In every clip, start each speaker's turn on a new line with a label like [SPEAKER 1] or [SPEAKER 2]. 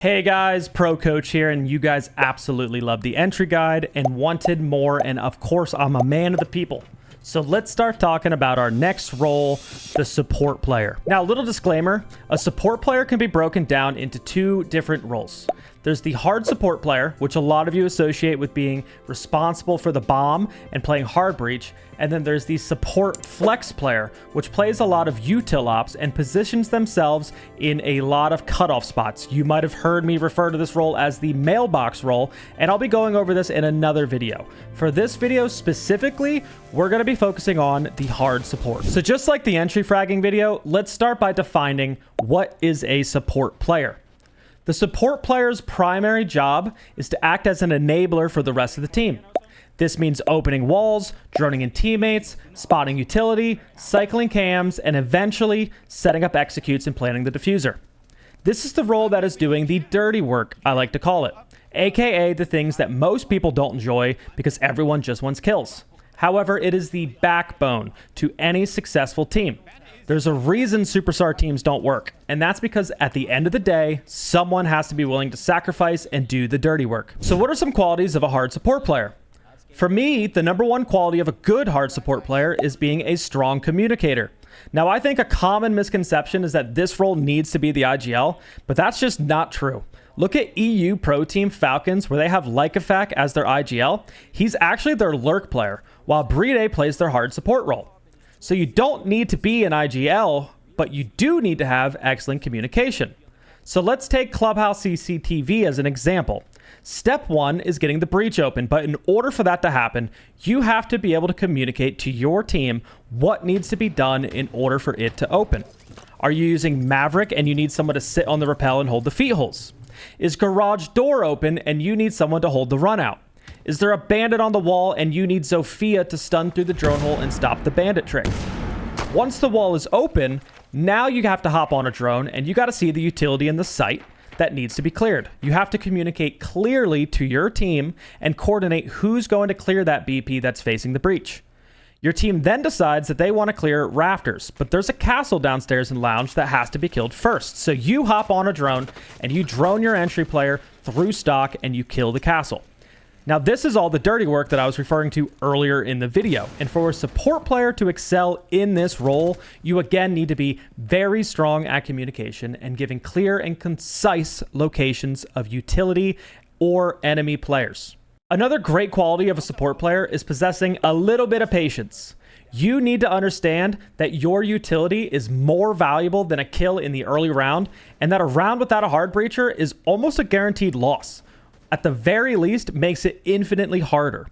[SPEAKER 1] Hey guys, Pro Coach here, and you guys absolutely love the entry guide and wanted more, and of course I'm a man of the people. So let's start talking about our next role, the support player. Now, a little disclaimer, a support player can be broken down into two different roles. There's the hard support player, which a lot of you associate with being responsible for the bomb and playing hard breach. And then there's the support flex player, which plays a lot of util ops and positions themselves in a lot of cutoff spots. You might have heard me refer to this role as the mailbox role, and I'll be going over this in another video. For this video specifically, we're going to be focusing on the hard support. So just like the entry fragging video, let's start by defining what is a support player. The support player's primary job is to act as an enabler for the rest of the team. This means opening walls, droning in teammates, spotting utility, cycling cams, and eventually setting up executes and planning the diffuser. This is the role that is doing the dirty work, I like to call it, aka the things that most people don't enjoy because everyone just wants kills. However, it is the backbone to any successful team. There's a reason superstar teams don't work, and that's because at the end of the day, someone has to be willing to sacrifice and do the dirty work. So what are some qualities of a hard support player? For me, the number one quality of a good hard support player is being a strong communicator. Now, I think a common misconception is that this role needs to be the IGL, but that's just not true. Look at EU Pro Team Falcons, where they have Lycofak as their IGL. He's actually their lurk player, while Bride plays their hard support role. So you don't need to be an IGL, but you do need to have excellent communication. So let's take Clubhouse CCTV as an example. Step one is getting the breach open, but in order for that to happen, you have to be able to communicate to your team what needs to be done in order for it to open. Are you using Maverick and you need someone to sit on the rappel and hold the feet holes? Is garage door open and you need someone to hold the run out? Is there a bandit on the wall and you need Zofia to stun through the drone hole and stop the bandit trick? Once the wall is open, now you have to hop on a drone and you got to see the utility in the site that needs to be cleared. You have to communicate clearly to your team and coordinate who's going to clear that BP that's facing the breach. Your team then decides that they want to clear rafters, but there's a castle downstairs in lounge that has to be killed first. So you hop on a drone and you drone your entry player through stock and you kill the castle. Now, this is all the dirty work that I was referring to earlier in the video. And for a support player to excel in this role, you again need to be very strong at communication and giving clear and concise locations of utility or enemy players. Another great quality of a support player is possessing a little bit of patience. You need to understand that your utility is more valuable than a kill in the early round, and that a round without a hard breacher is almost a guaranteed loss. At the very least, makes it infinitely harder.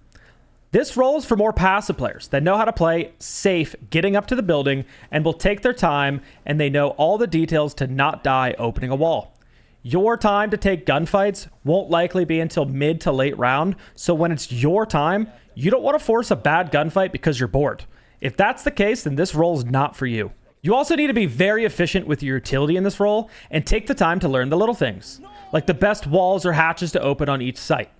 [SPEAKER 1] This role is for more passive players that know how to play safe, getting up to the building, and will take their time, and they know all the details to not die opening a wall. Your time to take gunfights won't likely be until mid to late round, so when it's your time, you don't want to force a bad gunfight because you're bored. If that's the case, then this role is not for you. You also need to be very efficient with your utility in this role and take the time to learn the little things, like the best walls or hatches to open on each site,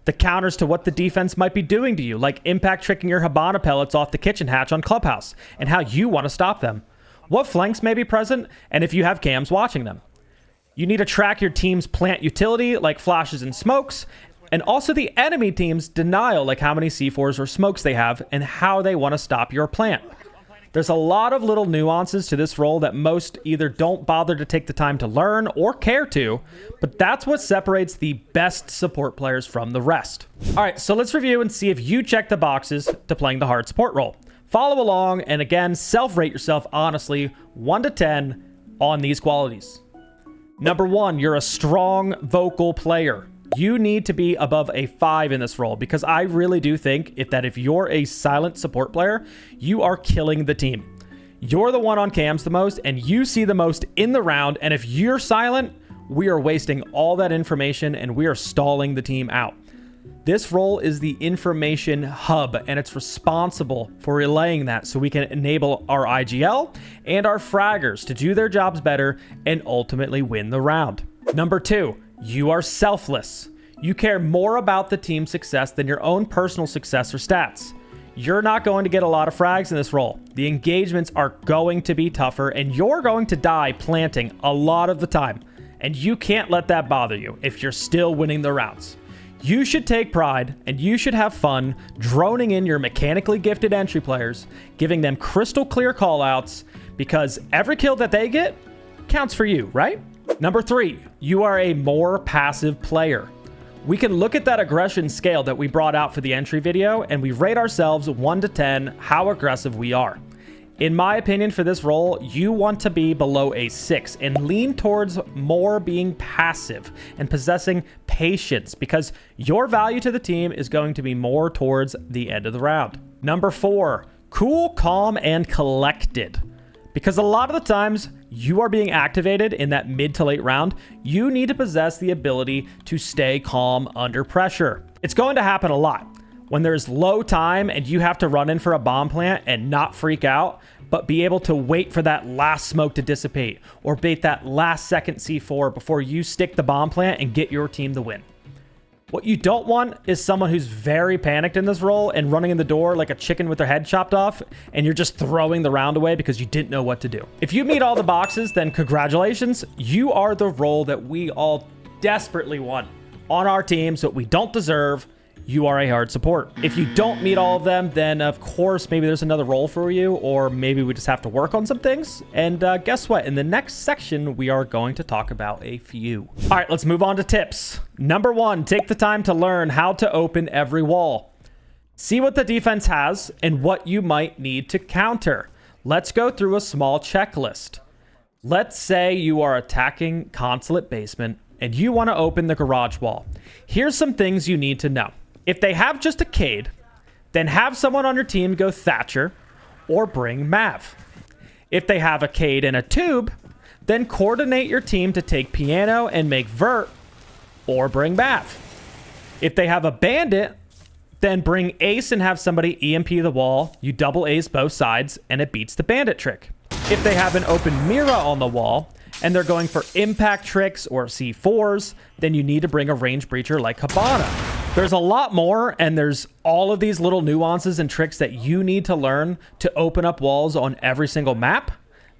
[SPEAKER 1] the counters to what the defense might be doing to you, like impact tricking your Habana pellets off the kitchen hatch on Clubhouse, and how you want to stop them, what flanks may be present, and if you have cams watching them. You need to track your team's plant utility, like flashes and smokes, and also the enemy team's denial, like how many C4s or smokes they have, and how they want to stop your plant. There's a lot of little nuances to this role that most either don't bother to take the time to learn or care to, but that's what separates the best support players from the rest. All right, so let's review and see if you check the boxes to playing the hard support role. Follow along and again, self-rate yourself honestly, 1 to 10 on these qualities. Number 1, you're a strong vocal player. You need to be above a 5 in this role because I really do think if you're a silent support player, you are killing the team. You're the one on cams the most and you see the most in the round. And if you're silent, we are wasting all that information and we are stalling the team out. This role is the information hub and it's responsible for relaying that so we can enable our IGL and our fraggers to do their jobs better and ultimately win the round. Number 2, you are selfless. You care more about the team's success than your own personal success or stats. You're not going to get a lot of frags in this role. The engagements are going to be tougher and you're going to die planting a lot of the time. and you can't let that bother you if you're still winning the rounds. You should take pride and you should have fun droning in your mechanically gifted entry players, giving them crystal clear callouts, because every kill that they get counts for you, right? Number 3, you are a more passive player. We can look at that aggression scale that we brought out for the entry video, and we rate ourselves 1 to 10 how aggressive we are. In my opinion, for this role, you want to be below a 6 and lean towards more being passive and possessing patience, because your value to the team is going to be more towards the end of the round. Number 4, cool, calm, and collected. Because a lot of the times you are being activated in that mid to late round, you need to possess the ability to stay calm under pressure. It's going to happen a lot when there's low time and you have to run in for a bomb plant and not freak out, but be able to wait for that last smoke to dissipate or bait that last second C4 before you stick the bomb plant and get your team the win. What you don't want is someone who's very panicked in this role and running in the door like a chicken with their head chopped off, and you're just throwing the round away because you didn't know what to do. If you meet all the boxes, then congratulations. You are the role that we all desperately want on our teams that we don't deserve. You are a hard support. If you don't meet all of them, then of course, maybe there's another role for you, or maybe we just have to work on some things. And guess what? In the next section, we are going to talk about a few. All right, let's move on to tips. Number 1, take the time to learn how to open every wall. See what the defense has and what you might need to counter. Let's go through a small checklist. Let's say you are attacking consulate basement and you want to open the garage wall. Here's some things you need to know. If they have just a Cade, then have someone on your team go Thatcher or bring Mav. If they have a Cade and a Tube, then coordinate your team to take Piano and make Vert or bring Mav. If they have a Bandit, then bring Ace and have somebody EMP the wall. You double ace both sides and it beats the Bandit trick. If they have an open Mira on the wall and they're going for impact tricks or C4s, then you need to bring a range breacher like Habana. There's a lot more, and there's all of these little nuances and tricks that you need to learn to open up walls on every single map.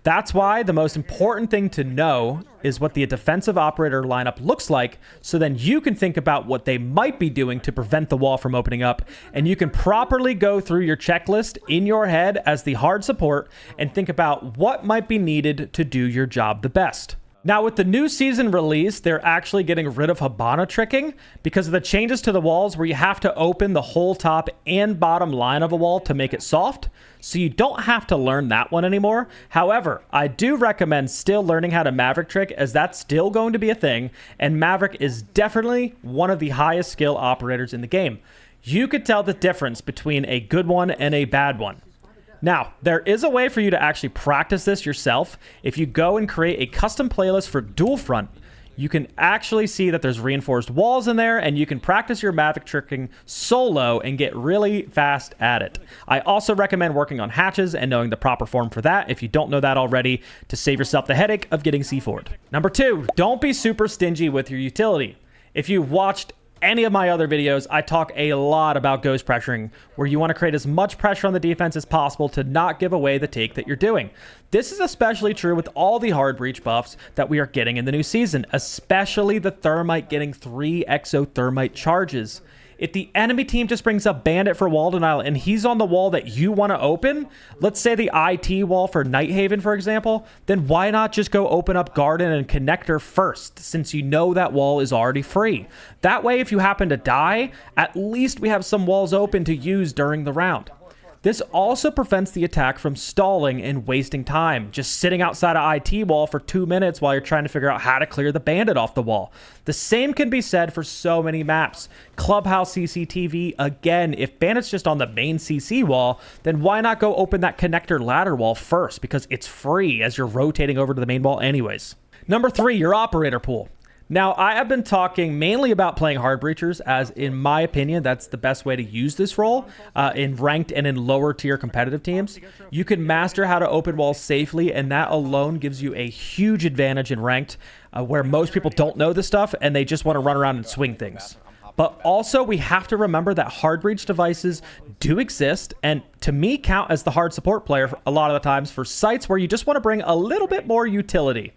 [SPEAKER 1] That's why the most important thing to know is what the defensive operator lineup looks like, so then you can think about what they might be doing to prevent the wall from opening up, and you can properly go through your checklist in your head as the hard support and think about what might be needed to do your job the best. Now, with the new season release, they're actually getting rid of Habana tricking because of the changes to the walls where you have to open the whole top and bottom line of a wall to make it soft. So you don't have to learn that one anymore. However, I do recommend still learning how to Maverick trick, as that's still going to be a thing. And Maverick is definitely one of the highest skill operators in the game. You could tell the difference between a good one and a bad one. Now, there is a way for you to actually practice this yourself. If you go and create a custom playlist for Dual Front, you can actually see that there's reinforced walls in there, and you can practice your Maverick tricking solo and get really fast at it. I also recommend working on hatches and knowing the proper form for that if you don't know that already, to save yourself the headache of getting C4'd. Number 2, don't be super stingy with your utility. If you watched any of my other videos, I talk a lot about ghost pressuring, where you want to create as much pressure on the defense as possible to not give away the take that you're doing. This is especially true with all the hard breach buffs that we are getting in the new season, especially the Thermite getting 3 exothermite charges. If the enemy team just brings up Bandit for wall denial and he's on the wall that you want to open, let's say the IT wall for Nighthaven, for example, then why not just go open up Garden and Connector first, since you know that wall is already free? That way, if you happen to die, at least we have some walls open to use during the round. This also prevents the attack from stalling and wasting time, just sitting outside of IT wall for 2 minutes while you're trying to figure out how to clear the bandit off the wall. The same can be said for so many maps. Clubhouse CCTV, again, if bandit's just on the main CC wall, then why not go open that connector ladder wall first, because it's free as you're rotating over to the main wall anyways. Number 3, your operator pool. Now, I have been talking mainly about playing hard breachers, as in my opinion, that's the best way to use this role in ranked and in lower tier competitive teams. You can master how to open walls safely, and that alone gives you a huge advantage in ranked, where most people don't know this stuff and they just want to run around and swing things. But also, we have to remember that hard breach devices do exist, and to me count as the hard support player a lot of the times for sites where you just want to bring a little bit more utility.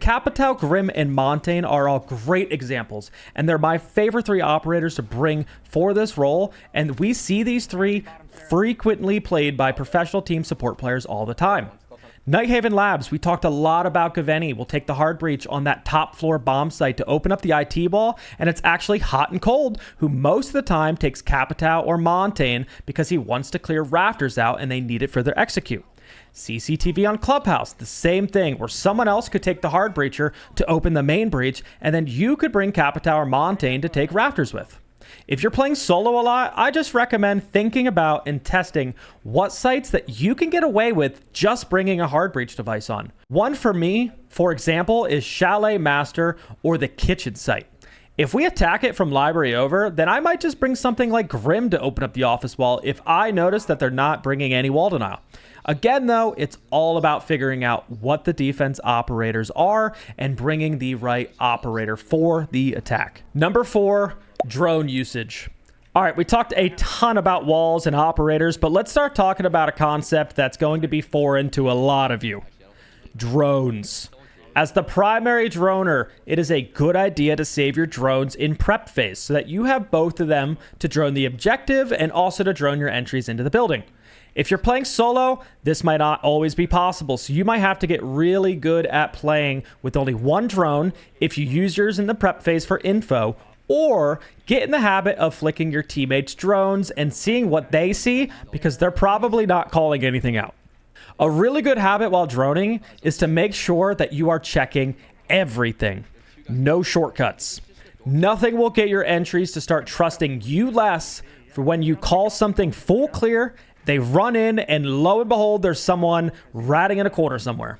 [SPEAKER 1] Capitao, Grim, and Montaigne are all great examples, and they're my favorite 3 operators to bring for this role, and we see these 3 frequently played by professional team support players all the time. Nighthaven Labs, we talked a lot about Gaveni. We'll take the hard breach on that top floor bomb site to open up the IT ball, and it's actually Hot and Cold, who most of the time takes Capitao or Montaigne because he wants to clear rafters out and they need it for their execute. CCTV on Clubhouse, the same thing, where someone else could take the hard breacher to open the main breach, and then you could bring Capitao or Montaigne to take rafters with. If you're playing solo a lot, I just recommend thinking about and testing what sites that you can get away with just bringing a hard breach device on. One for me, for example, is Chalet Master or the kitchen site. If we attack it from library over, then I might just bring something like Grim to open up the office wall if I notice that they're not bringing any wall denial. Again, though, it's all about figuring out what the defense operators are and bringing the right operator for the attack. Number 4, drone usage. All right, we talked a ton about walls and operators, but let's start talking about a concept that's going to be foreign to a lot of you. Drones. As the primary droner, it is a good idea to save your drones in prep phase so that you have both of them to drone the objective and also to drone your entries into the building. If you're playing solo, this might not always be possible, so you might have to get really good at playing with only one drone if you use yours in the prep phase for info, or get in the habit of flicking your teammates' drones and seeing what they see because they're probably not calling anything out. A really good habit while droning is to make sure that you are checking everything. No shortcuts. Nothing will get your entries to start trusting you less for when you call something full clear. They run in, and lo and behold, there's someone ratting in a corner somewhere.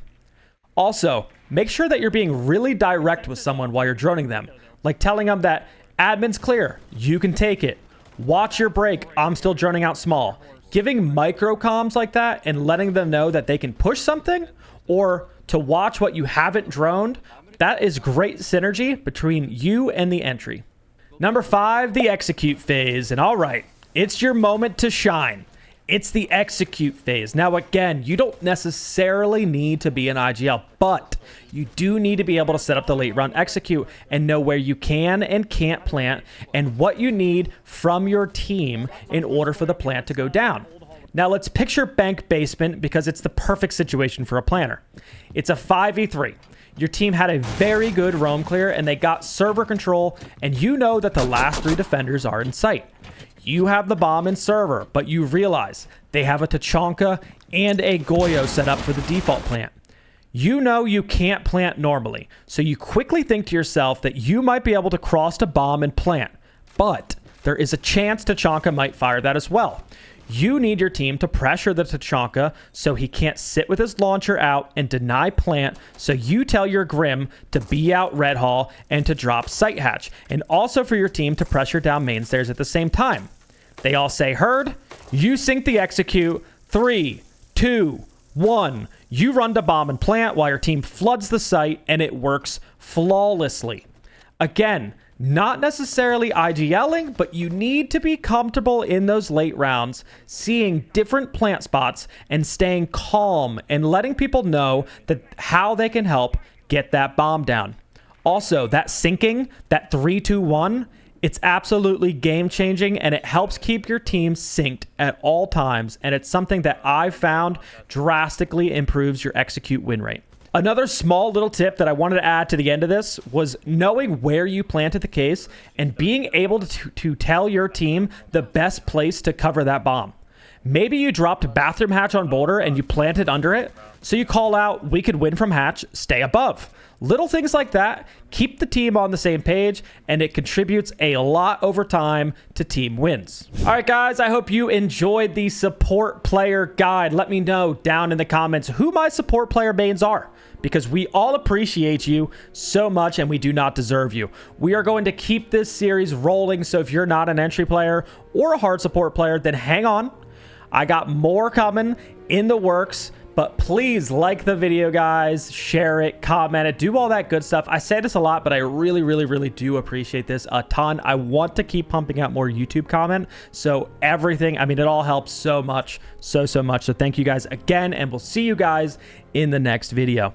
[SPEAKER 1] Also, make sure that you're being really direct with someone while you're droning them, like telling them that admin's clear, you can take it. Watch your break, I'm still droning out small. Giving micro comms like that and letting them know that they can push something or to watch what you haven't droned, that is great synergy between you and the entry. Number 5, the execute phase. And all right, it's your moment to shine. It's the execute phase. Now, again, you don't necessarily need to be an IGL, but you do need to be able to set up the late round execute and know where you can and can't plant and what you need from your team in order for the plant to go down. Now, let's picture bank basement because it's the perfect situation for a planner. It's a 5v3. Your team had a very good roam clear and they got server control, and you know that the last 3 defenders are in sight. You have the bomb in server, but you realize they have a Tachanka and a Goyo set up for the default plant. You know you can't plant normally, so you quickly think to yourself that you might be able to cross to bomb and plant, but there is a chance Tachanka might fire that as well. You need your team to pressure the Tachanka so he can't sit with his launcher out and deny plant, so you tell your Grim to be out Red Hall and to drop Sight Hatch, and also for your team to pressure down main stairs at the same time. They all say heard, you sync the execute, 3, 2, 1. You run to bomb and plant while your team floods the site, and it works flawlessly. Again, not necessarily IGLing, but you need to be comfortable in those late rounds, seeing different plant spots and staying calm and letting people know that how they can help get that bomb down. Also, that syncing, that 3, 2, 1, it's absolutely game-changing, and it helps keep your team synced at all times, and it's something that I've found drastically improves your execute win rate. Another small little tip that I wanted to add to the end of this was knowing where you planted the case and being able to tell your team the best place to cover that bomb. Maybe you dropped bathroom hatch on boulder and you planted under it, so you call out, we could win from hatch, stay above. Little things like that keep the team on the same page, and it contributes a lot over time to team wins. All right, guys, I hope you enjoyed the support player guide. Let me know down in the comments who my support player mains are, because we all appreciate you so much and we do not deserve you. We are going to keep this series rolling, so if you're not an entry player or a hard support player, then hang on. I got more coming in the works. But please like the video, guys, share it, comment it, do all that good stuff. I say this a lot, but I really, really, really do appreciate this a ton. I want to keep pumping out more YouTube comment. So everything, I mean, it all helps so much, so much. So thank you guys again, and we'll see you guys in the next video.